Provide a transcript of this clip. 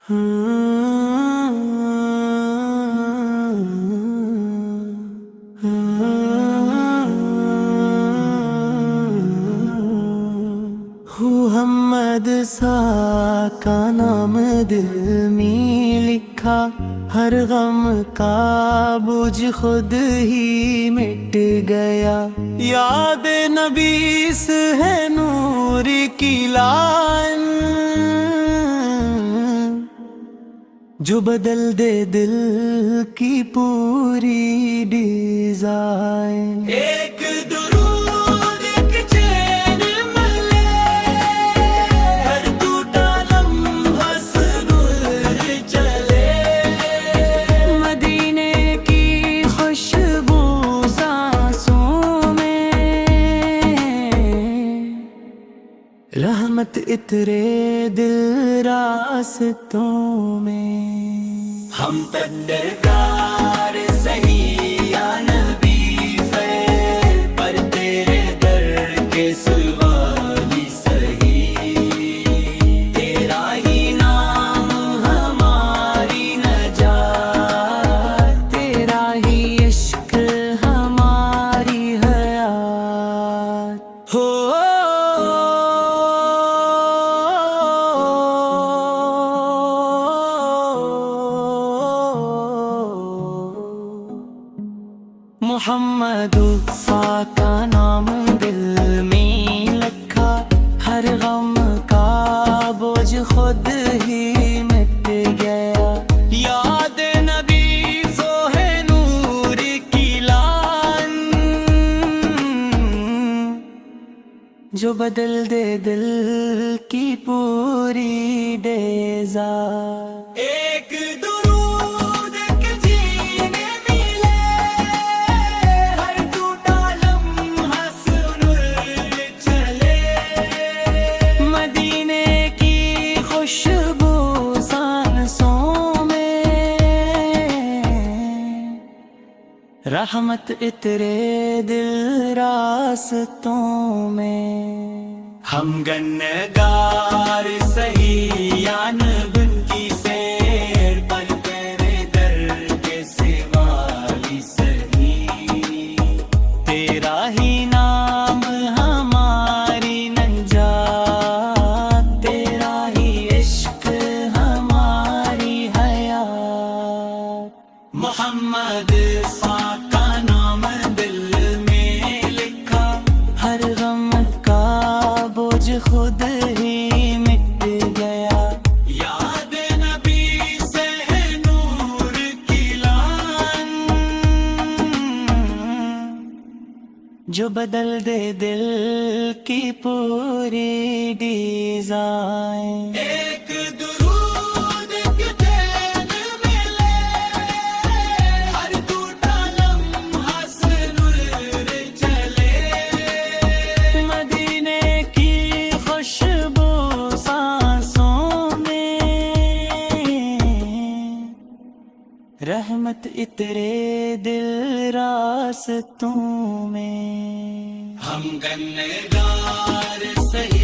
محمد سا کا نام دل میں لکھا، ہر غم کا بوجھ خود ہی مٹ گیا۔ یاد نبی سے ہے نور کی لائن، جو بدل دے دل کی پوری ڈیزائن۔ ایک درود ایک چین ملے، ہر ٹوٹا لمحہ سنور چلے، مدینے کی خوشبو سانسوں میں، رحمت اترے دل راستوں میں۔ ہم تندرگار سہی یا نبی خیر، پر تیرے در کے سوا بھی سہی، تیرا ہی نام ہماری نجات، تیرا ہی عشق ہماری حیات۔ ہو محمد وفا کا نام دل میں لکھا، ہر غم کا بوجھ خود ہی مٹ گیا۔ یاد نبی سو ہے نور کی لان، جو بدل دے دل کی پوری ڈیزائن۔ ایک درود ایک جین ملے، ہر ٹوٹا لمحہ سنور چلے، مدینے کی خوشبو سانسوں میں، رحمت اترے دل راستوں میں۔ ہم گنگار سہی یا نبن کی سیر، پر تیرے در کے سوا بھی سہی، تیرا ہی نام ہماری نجات، تیرا ہی عشق ہماری حیات۔ محمد سا کا نام دل میں لکھا، ہر غم کا بوجھ خود ہی مٹ گیا۔ یاد نبی سے ہے نور کی لان، جو بدل دے دل کی پوری ڈیزائن۔ ایک درود ایک چین ملے، ہر ٹوٹا لمحہ سنور چلے، مدینے کی خوشبو سانسوں میں، رحمت اترے دل راستوں میں۔ ہم گنگار سہی